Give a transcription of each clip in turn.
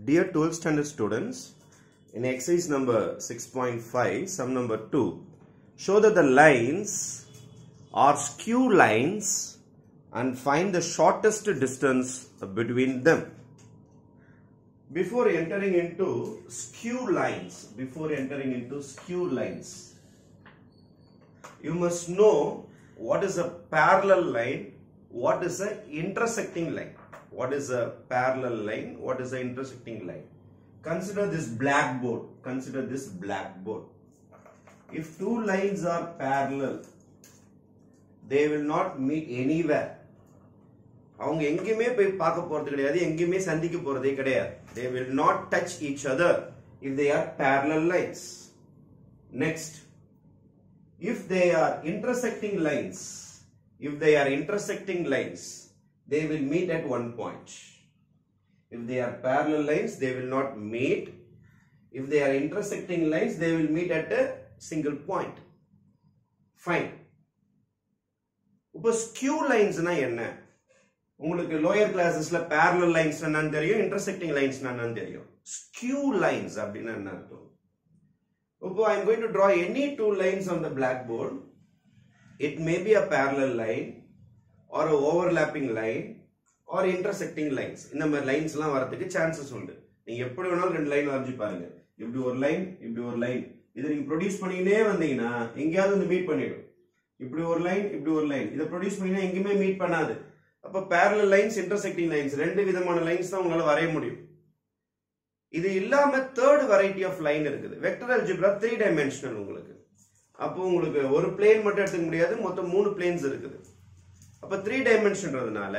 Dear 12th standard students, in exercise number 6.5, sum number 2, show that the lines are skew lines and find the shortest distance between them. Before entering into skew lines, you must know what is a parallel line, what is an intersecting line. What is a parallel line? What is an intersecting line? Consider this blackboard. If two lines are parallel, they will not meet anywhere. அவங்க எங்கேயுமே போய் பார்க்க போறது கிடையாது, எங்கேயுமே சந்திக்க போறதே கிடையாது. They will not touch each other if they are parallel lines. Next, if they are intersecting lines, they will meet at one point. If they are parallel lines, they will not meet. If they are intersecting lines, they will meet at a single point. Fine. இப்போ skew lines na enna? உங்களுக்கு lower classes la parallel lines na enna theriyum, intersecting lines na enna theriyum. Skew lines அப்படினா என்ன அர்த்தம்? இப்போ I am going to draw any two lines on the blackboard. It may be a parallel line or a overlapping line or intersecting lines. இந்த மாதிரி lines எல்லாம் வரதுக்கு chances உண்டு. நீங்க எப்படி வேணாலும் ரெண்டு லைன் வரைஞ்சு பாருங்க. இப்படி ஒரு லைன், இப்படி ஒரு லைன். இத நீங்க ப்ரொடியூஸ் பண்ணினே வந்தீங்கன்னா எங்கயாவது வந்து மீட் பண்ணிடும். இப்படி ஒரு லைன், இப்படி ஒரு லைன். இத ப்ரொடியூஸ் பண்ணினா எங்கயுமே மீட் பண்ணாது. அப்ப parallel lines, intersecting lines ரெண்டு விதமான லைன்ஸ் தான் உங்களால வரைய முடியும். இது இல்லாம third variety of line இருக்குது. வெக்டர் அல்ஜிப்ரா 3 dimensional உங்களுக்கு. அப்போ உங்களுக்கு ஒரு plane மட்டும் எடுத்துக்க முடியாது, மொத்தம் 3 planes இருக்குது. அப்ப 3 dimensionன்றதுனால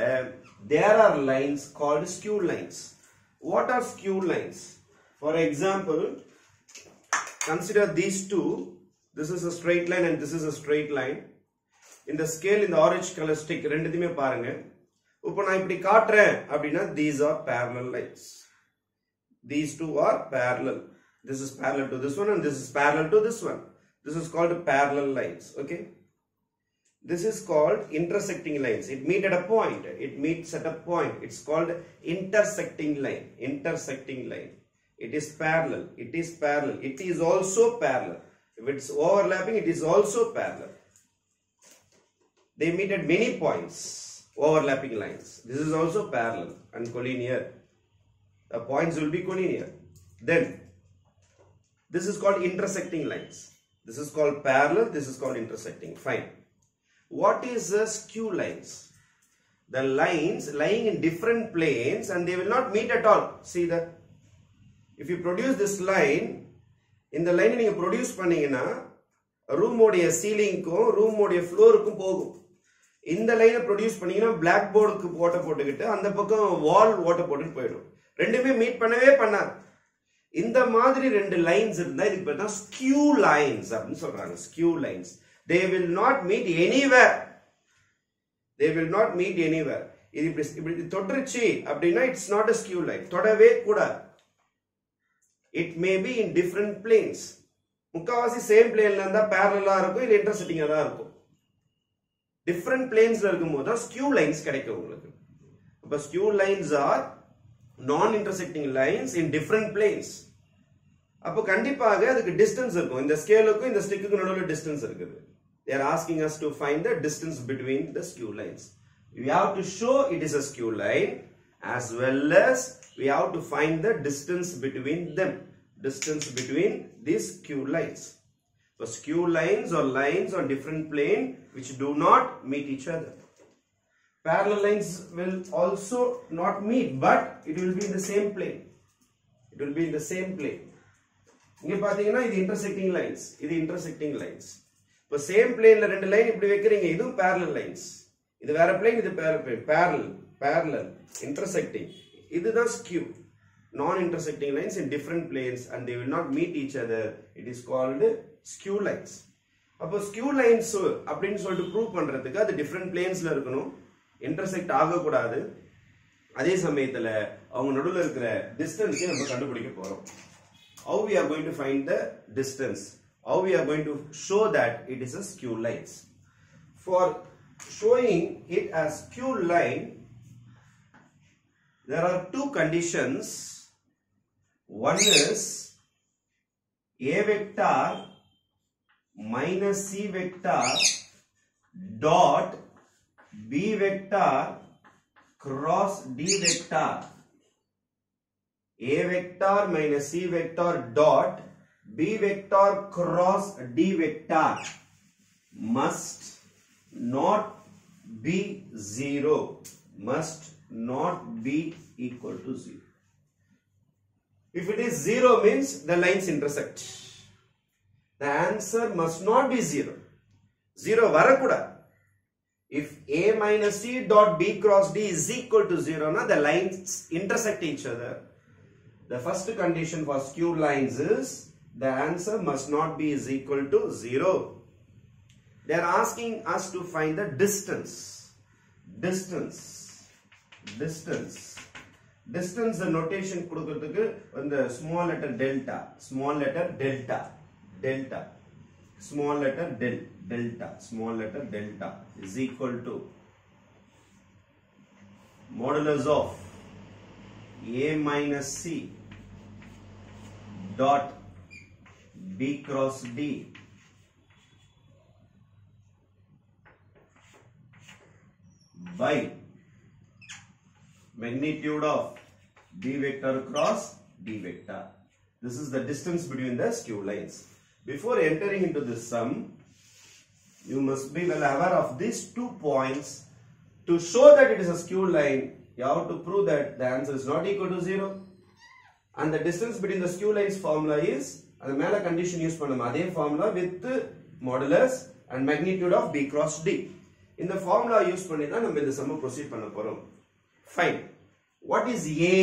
there are lines called skew lines. What are skew lines? For example, consider these two. This is a straight line and this is a straight line. In the scale, in the orange color stick, ரெண்டுத்தையுமே பாருங்க. இப்போ நான் இப்படி காட்றேன் அப்படினா these are parallel lines. These two are parallel. This is parallel to this one and this is parallel to this one. This is called parallel lines. Okay. This is called intersecting lines. It meet at a point. It meets at a point. It's called intersecting line. Intersecting line. It is parallel. It is parallel. It is also parallel. If it's overlapping, it is also parallel. They meet at many points. Overlapping lines. This is also parallel and collinear. The points will be collinear. Then, this is called intersecting lines. This is called parallel. This is called intersecting. Fine. What is the skew lines? The lines lying in different planes and they will not meet at all. See that? If you produce this line, in the line you produce பண்ணீங்கன்னா room உடைய ceiling க்கும் room உடைய floor க்கும் போகும். இந்த லைனை produce பண்ணீங்கன்னா black boardக்கு ஓட்ட போட்டுக்கிட்டு அந்த பக்கம் wall ஓட்ட போட்டுட்டு போயிடும். ரெண்டுமே மீட் பண்ணவே பண்ணாது. இந்த மாதிரி ரெண்டு லைன்ஸ் இருந்தா இதுக்கு பேர் தான் skew lines அப்படினு சொல்றாங்க. Skew lines. They will not meet anywhere. They will not meet anywhere. இது இப்படி தொட்டுருச்சு அப்படினா it's not a skew line. தொடவே கூடாது. It may be in different planes. முக்காவாசி சேம் பிளேன்ல இருந்தா parallel-ஆ இருக்கும், இல்ல intersecting-ஆ தான் இருக்கும். Different planes-ல இருக்கும்போது தான் skew lines கிடைக்கும் உங்களுக்கு. அப்ப skew lines are non-intersecting lines in different planes. அப்ப கண்டிப்பாக அதுக்கு distance இருக்கும். இந்த ஸ்கேலுக்கும் இந்த ஸ்டிக்குக்கும் நடுவுல distance இருக்குது. They are asking us to find the distance between the skew lines. We have to show it is a skew line as well as we have to find the distance between them. Distance between these skew lines. So skew lines or lines on different plane which do not meet each other. Parallel lines will also not meet, but it will be in the same plane. It will be in the same plane. இங்க பாத்தீங்கன்னா இது intersecting lines. இது intersecting lines. இப்போ same பிளேன்ல ரெண்டு line இப்படி வைக்கிறீங்க, இதுவும் parallel lines. இது வேற பிளேன், இது parallel, intersecting. இதுதான் skew. Non-intersecting lines in different planes and they will not meet each other. It is called skew lines. அப்போ skew lines அப்படின்னு சொல்லிட்டு ப்ரூவ் பண்றதுக்கு அது different planesல இருக்கணும், intersect ஆகக்கூடாது. அதே சமயத்துல அவங்க நடுவுல இருக்கிற distance நம்ம கண்டுபிடிக்க போறோம். How we are going to find the distance? How we are going to show that it is a skew lines? For showing it as skew line, there are two conditions One is A vector minus C vector dot B vector cross D vector. A vector minus C vector dot B vector cross D vector must not be 0. Must not be equal to 0. If it is 0 means the lines intersect. The answer must not be 0. 0 varakuda. If A minus C dot B cross D is equal to 0, na, the lines intersect each other. The first condition for skew lines is the answer must not be is equal to 0. They are asking us to find the distance. Distance, the notation kudukuradhukku the small letter delta, small letter delta is equal to modulus of A minus C dot B cross D by magnitude of B vector cross D vector. This is the distance between the skew lines. Before entering into this sum, you must be well aware of these 2 points. To show that it is a skew line, you have to prove that the answer is not equal to 0. And the distance between the skew lines formula is, the mela condition use pannum adhe formula with modulus and magnitude of B cross D. In the formula use panni dhaan நம்ம இந்த sum proceed பண்ண போறோம். Fine. What is A?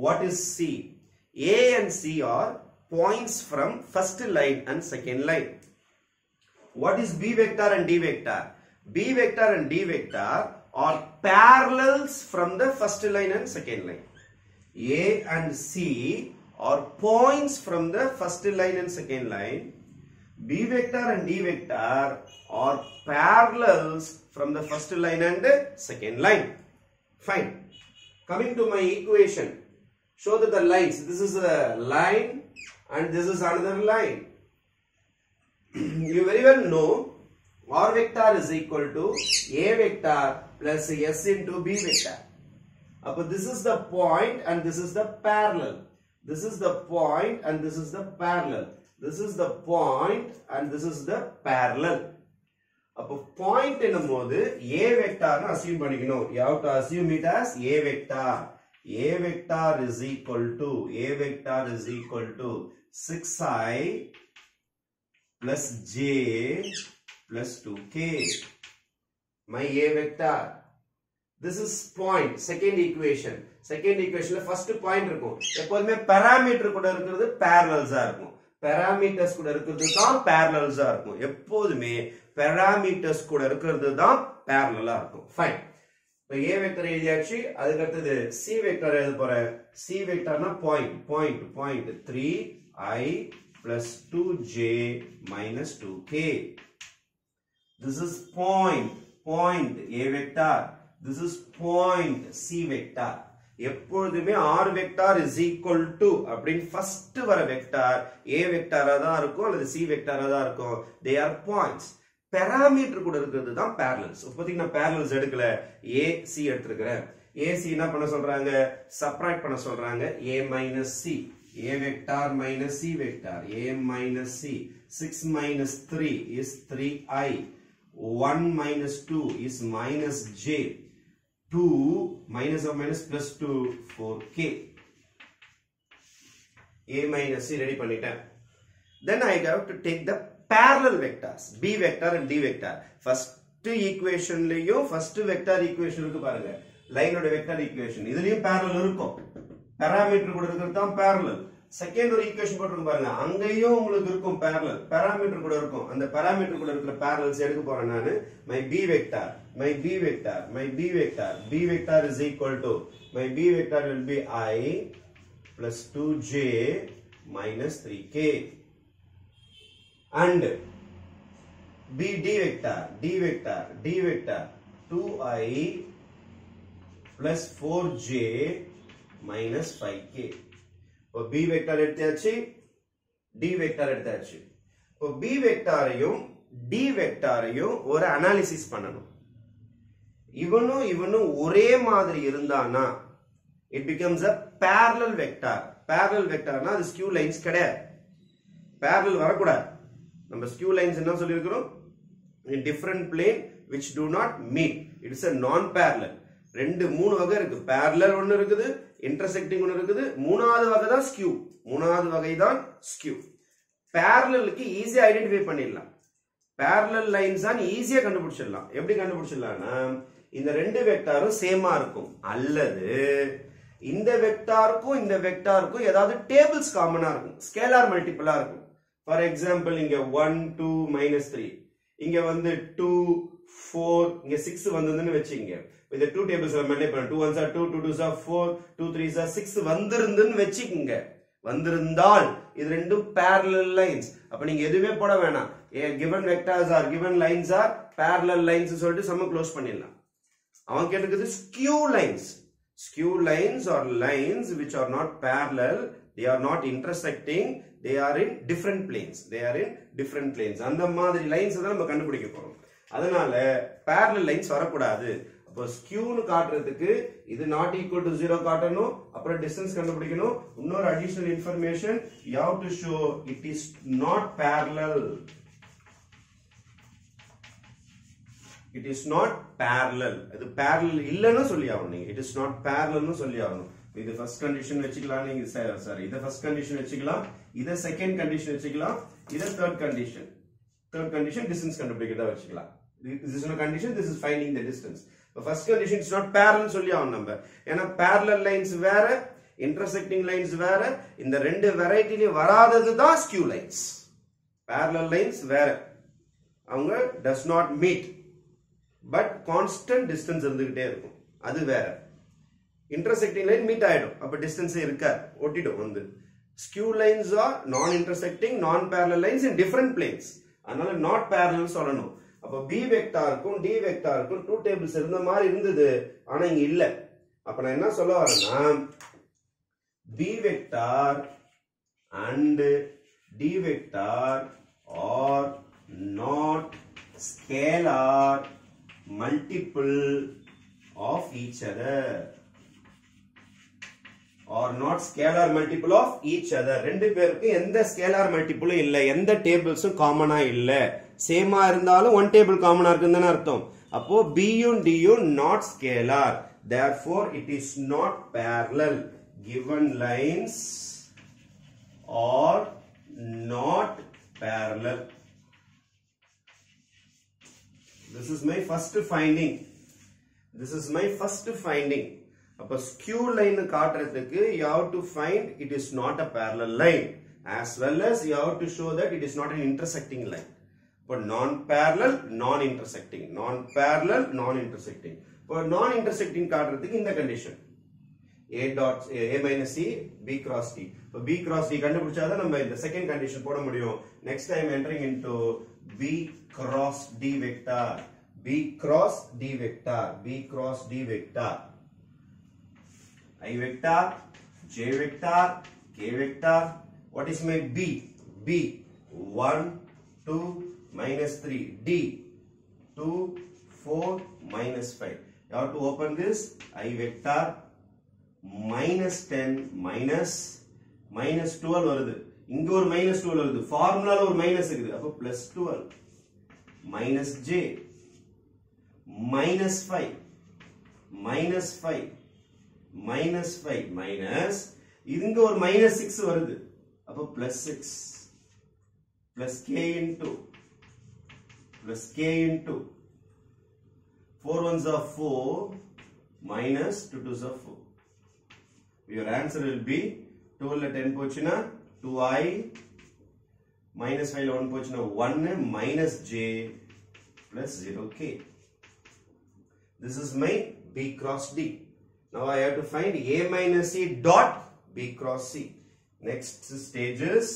What is C? A and C are points from first line and second line. What is B vector and D vector? B vector and D vector are parallels from the first line and second line. A and C are points from the first line and second line. B vector and D vector are parallels from the first line and second line. Fine. Coming to my equation, show that the lines, this is a line and this is another line. You very well know R vector is equal to A vector plus S into B vector. But this is the point and this is the parallel. This is the point and this is the parallel. This is the point and this is the parallel. Point enumbodhu A vector nu assume panikkanum. You have to assume it as A vector. A vector is equal to 6i plus j plus 2k. My A vector. This is point. Second equation. Second equation la first point irukum. Eppodume parameter kuda irukkiradhu parallels ah irukum. Parameters kuda irukkiradhu dhaan parallels ah irukum. Eppodume parameters kuda irukkiradhu dhaan parallel ah irukum. Fine. So A vector எழுதியாச்சு. அதுக்கு அடுத்து C vector எழுத போறேன். C vector na point 3i plus 2j minus 2k. This is point A vector. This is point C vector. எப்பொழுதுமே R vector is equal to அப்படின் first வர vector A vector தான் இருக்கும் அல்லது C vector தான் இருக்கும். They are points. Parameter கூட இருக்கிறது தான் parallels. இப்போதைக்கு நான் parallels எடுக்கல. AC எடுத்துக்கிறேன். AC என்ன பண்ண சொல்றாங்க? Subtract பண்ண சொல்றாங்க. A minus C. A vector minus C vector. A minus C. 6 minus 3 is 3i. 1 minus 2 is minus j. 2 minus of minus plus 2 4k. A minus C ready பண்ணிட்டேன். Then I have to take the parallel vectors B vector and D vector. First equation லையும் first vector equation இருக்கு பாருங்க. Line ஓட vector equation. இதுலயும் parallel இருக்கும். Parameter கூட இருக்கிறது தான் parallel. Second ஒரு equation போட்டுருக்கு பாருங்க. அங்கேயும் உங்களுக்கு இருக்கும் parallel. Parameter கூட இருக்கும். அந்த parameter கூட இருக்கிற parallels எடுக்க போறேன் நானு. My B vector is equal to my B vector will be I plus 2j minus 3k. And B D vector 2i plus 4j minus 5k. இப்போ b வெக்டார் எடுத்தாச்சு, d வெக்டார் எடுத்தாச்சு. இப்போ b வெக்டாரையும் d வெக்டாரையும் ஒரு analysis பண்ணணும். இவனும் இவனும் ஒரே மாதிரி இருந்தானா it becomes a parallel vector. parallel vectorனா அது skew lines கிடையாது. parallel வரக்கூடாது. நம்ம skew lines என்ன சொல்லியிருக்கிறோம்? in different plane which do not meet. it is a non parallel. ரெண்டு மூணு வகை இருக்கு. parallel ஒன்னு இருக்குது, intersecting ஒன்னு இருக்குது, மூணாவது வகை தான் skew. மூணாவது வகை தான் skew. parallelக்கு ஈஸியா ஐடென்டிஃபை பண்ணிடலாம். parallel lines தான் ஈஸியா கண்டுபிடிச்சிடலாம். எப்படி கண்டுபிடிச்சிடலாம்னா இந்த ரெண்டு வெக்டாரும் சேமா இருக்கும், அல்லது இந்த வெக்டாருக்கும் இந்த வெக்டாருக்கும் ஏதாவது டேபிள்ஸ் காமனா இருக்கும், ஸ்கேலார் மல்டிபிளா இருக்கும். ஃபார் எக்ஸாம்பிள் இங்க 1 2 -3, இங்க வந்து 2 4, இங்க 6 வந்ததுன்னு வெச்சீங்க. இந்த டூ டேபிள்ஸ் மல்டிப்ளை பண்ண 2 1s are 2 2 2s are 4 2 3s are 6 வந்திருந்துன்னு வெச்சிக்கங்க. வந்திருந்தால் இது ரெண்டும் parallel lines. அப்ப நீங்க எதுவுமே போட வேணாம். given vectors are given lines are parallel lines சொல்லிட்டு சம்ம க்ளோஸ் பண்ணிடலாம். அவன் கேட்டிருக்குது skew lines. skew lines are lines which are not parallel, they are not intersecting, they are in different planes. they are in different planes. அந்த மாதிரி lines தான் நம்ம கண்டுபிடிக்க போறோம். அதனால parallel lines வரக்கூடாது. அப்போ skew னு காட்டுறதுக்கு இது not equal to 0 காட்டணும், அப்புறம் distance கண்டுபிடிக்கணும். இன்னொரு additional information, you have to show it is not parallel. it is not parallel. இது parallel இல்லன்னு சொல்லி ஆகணும் நீங்க. it is not parallel னு சொல்லி ஆகணும். இது first condition வெச்சுக்கலாம் நீங்க. சாரி, இத first condition வெச்சுக்கலாம், இத second condition வெச்சுக்கலாம், இத third condition. third condition distance கண்டுபிடிக்கிறதா வெச்சுக்கலாம். this is a condition, this is finding the distance. the first condition is not parallel சொல்லி ஆகணும் நம்ம. ஏனா parallel lines வேற, intersecting lines வேற. இந்த ரெண்டு வெரைட்டில வராதது தான் skew lines. parallel lines வேற, அவங்க does not meet but constant distance இருந்துகிட்டே இருக்கும், அது வேற. intersecting line meet ஆயிடும், அப்ப distance இருக்காது, ஒட்டிடும் வந்து. skew lines are non intersecting non parallel lines in different planes. அதனால not parallel சொல்லணும். அப்ப b வெக்டாருக்கும் d வெக்டாருக்கும் டூ டேபிள்ஸ் இருந்த மாதிரி இருந்தது, ஆனா இங்க இல்ல. அப்ப நான் என்ன சொல்ல வரேன்னா b vector and d vector are not scalar multiple of each other. or not scalar multiple of each other. ரெண்டு பேருக்கு எந்த scalar multiple இல்ல, எந்த டேபிள்ஸும் காமனா இல்ல. சேமா இருந்தாலும் ஒன் டேபிள் காமனா இருக்குன்னு அர்த்தம். அப்போ b யும் d யும் not scalar, therefore it is not parallel. given lines are not parallel. this is my first finding. this is my first finding. அப்ப skew line காட்டுறதுக்கு you have to find it is not a parallel line, as well as you have to show that it is not an intersecting line. But non parallel non intersecting, non parallel non intersecting. For non intersecting காட்டுறதுக்கு இந்த condition a dot a minus c b cross d. இப்போ b cross d கண்டுபிடிச்சாதான் நம்ம இந்த second condition போட முடியும். next time entering into b cross d vector, b cross d vector, b cross d vector, I vector, j vector, k vector. What is my b? b 1 2 minus 3, d 2 4 minus 5. You have to open this. I vector minus 10 minus 12 வருது. இங்க ஒரு minus 12 வருது. ஃபார்முலால ஒரு minus இருக்குது. அப்ப plus 12 minus j minus 5 minus 5 minus 5 minus இங்க ஒரு minus 6 வருது. அப்ப plus 6 plus k into 4 ones are 4 minus 2 twos are 4. Your answer will be 12 ல 10 போச்சுனா 2i minus 5 ல 1 போச்சுனா 1 minus j plus 0k. This is my b cross d. Now I have to find a minus c dot b cross c. Next stage is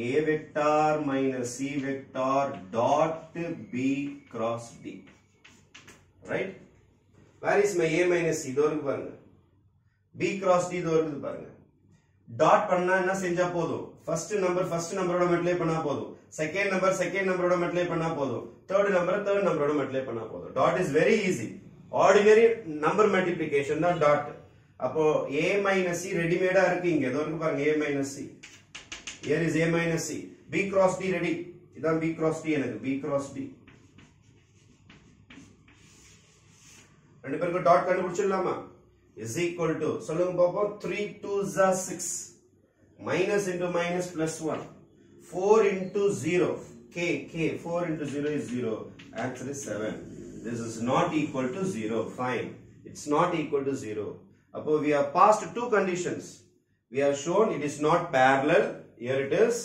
a vector minus c vector dot b cross d. Right? Where is my a minus c? இதோ இருக்கு பாருங்க. b cross d இது வருது பாருங்க. Dot பண்ணா என்ன செஞ்சா போதும், ஃபர்ஸ்ட் நம்பரோட மல்டிப்ளை பண்ணா போதும், செகண்ட் நம்பரோட மல்டிப்ளை பண்ணா போதும், தேர்ட் நம்பரோட மல்டிப்ளை பண்ணா போதும். Dot is very easy. Ordinary number multiplication தான் டாட். அப்போ a minus c ரெடிமேடா இருக்கு இங்க. இதோ இருக்கு பாருங்க a minus c. Here is a minus c. b cross d ready. இதான் b cross d எனக்கு b cross d. ரெண்டு பேருக்கு டாட் கண்டுபிடிச்சிடலாமா? is equal to சொல்லுங்க பாப்போம். 3 2s are 6. Minus into minus plus 1. 4 into 0. K 4 into 0 is 0. Answer is 7. This is not equal to 0. Fine. It's not equal to 0. Appo we have passed two conditions. We have shown it is not parallel. Here it is.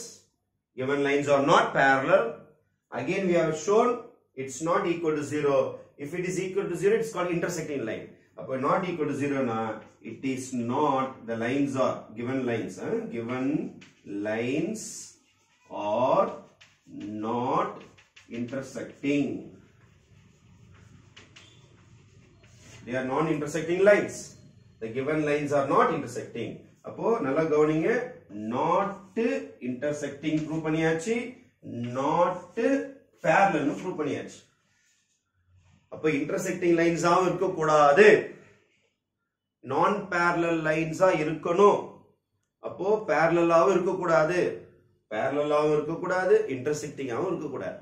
Given lines are not parallel. Again we have shown it's not equal to 0. If it is equal to 0, it's called intersecting line. Appo not equal to 0 na, it is not, the lines are given lines. Given lines are not intersecting. They are non-intersecting lines. The given lines are not intersecting. அப்போ நல்லா கவனிங்க. not intersecting prove பண்ணியாச்சு, not parallel னு prove பண்ணியாச்சு. அப்போ intersecting lines ஆ இருக்க கூடாது, non parallel lines ஆ இருக்கணும். அப்போ parallel ஆவும் இருக்க கூடாது, intersecting ஆவும் இருக்க கூடாது.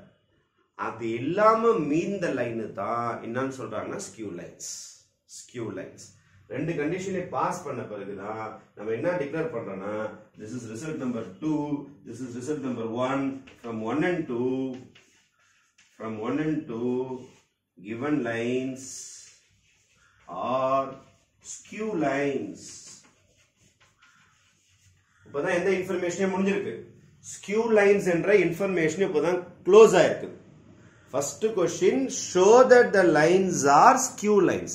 அது இல்லாம மீந்த லைன் தான் என்னன்னு சொல்றாங்கன்னா skew lines. ரெண்டு கண்டிஷனை பாஸ் பண்ண பிறகுதான் நம்ம என்ன டிக்ளேர் பண்றோம்னா, this is result number 2, this is result number 1. From 1 and 2 given lines are skew lines. இப்பதான் எந்த இன்ஃபர்மேஷனே முடிஞ்சிருக்கு. skew lines என்ற இன்ஃபர்மேஷன் இப்பதான் க்ளோஸ் ஆயிருக்கு. First question, show that the lines are skew lines.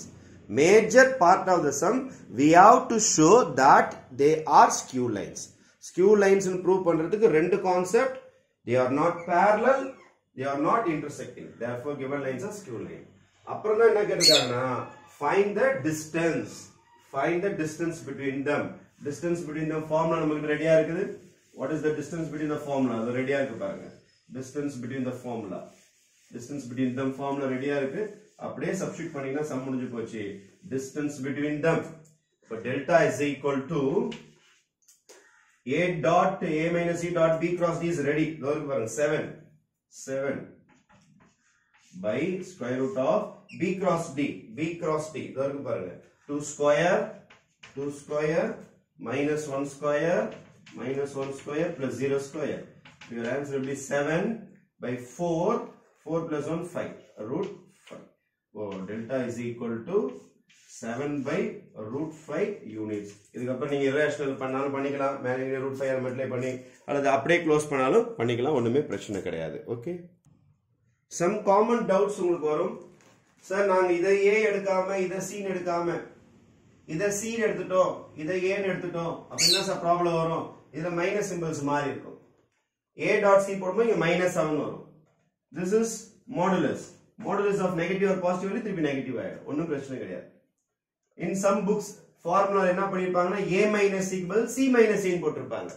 Major part of the sum, we have to show that they are skew lines. Skew lines in prove பண்றதுக்கு ரெண்டு concept. They are not parallel, they are not intersecting. Therefore, given lines are skew line. அப்புறம் தான் என்ன கேட்டிருக்காங்கன்னா, find the distance. Find the distance between them. Distance between them formula நமக்கு ரெடியா இருக்குது. What is the distance between the formula? அது ரெடியா இருக்கு பாருங்க. Distance between the formula. Distance between them formula ரெடியா இருக்கு. அப்படியே சப்ஸ்டிட்யூட் பண்ணீங்கன்னா சம் முடிஞ்சு போச்சு. Distance between them. So delta is equal to a dot a minus c dot b cross d is ready. இதோ இருக்கு பாருங்க 7 by square root of b cross d. இதோ இருக்கு பாருங்க 2 square minus 1 square plus 0 square. Your answer will be 7 by 4 plus 1 5 root 5. Oh, delta is equal to 7 by root 5 units. இதுக்கப்புறம் நீங்க irrational பண்ணாலும் பண்ணிக்கலாம், மேலே root 5 மல்டிப்ளை பண்ணி அல்லது அப்படியே க்ளோஸ் பண்ணாலும் பண்ணிக்கலாம், ஒண்ணுமே பிரச்சனை கிடையாது. ஓகே, சம் காமன் டவுட்ஸ் உங்களுக்கு வரும். சார் நாங்க இதை a எடுக்காம இதை c எடுக்காம இதை c எடுத்துட்டோம், இதை a எடுத்துட்டோம், அப்ப என்ன சார் ப்ராப்ளம் வரும்? இதுல மைனஸ் சிம்பிள்ஸ் மாறி இருக்கும். a டாட் c போடும்போது இங்க மைனஸ் 7 வரும். This is modulus of negative or positive value திருப்பி நெகட்டிவ் ஆயிடும், ஒன்னும் பிரச்சனை கிடையாது. In some books formula என்ன பண்ணிருப்பாங்கன்னா a minus c பதில் c minus a போட்டிருப்பாங்க.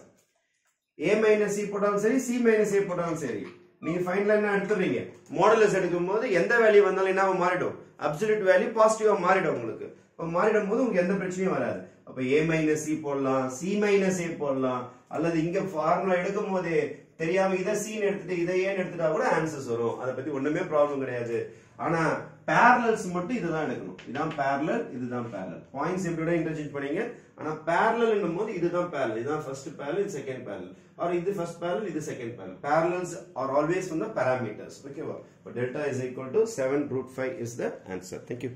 a minus c போட்டாலும் சரி, c minus a போட்டாலும் சரி, நீங்க ஃபைனலா என்ன எடுத்துறீங்க, மாடுலஸ் எடுக்கும்போது எந்த வேல்யூ வந்தாலும் என்ன மாறிடும், அப்சல்யூட் வேல்யூ பாசிட்டிவா மாறிடும் உங்களுக்கு. அப்ப மாறிடும் போது உங்களுக்கு எந்த பிரச்சனையும் வராது. அப்ப a minus c போடலாம், c minus a போடலாம், அல்லது இங்க ஃபார்முலா எடுக்கும் போதே தெரியாம இதை c எடுத்துட்டு இதை a எடுத்துட்டா கூட ஆன்சர்ஸ் வரும். அதை பத்தி ஒண்ணுமே ப்ராப்ளம் கிடையாது. ஆனா parallels மட்டும் இதுதான் எடுக்கணும். இதான் parallel, இதுதான் parallel. பாயிண்ட்ஸ் எப்படியோட இன்டர்சேஞ்ச் பண்ணீங்க. ஆனா parallel என்னும்போது இதுதான் parallel, இதுதான் ஃபர்ஸ்ட் parallel, இது செகண்ட் parallel, or இது ஃபர்ஸ்ட் parallel, இது second parallel. Parallels are always from the parameters. Okay, but delta is equal to 7 root 5 is the answer. Thank you.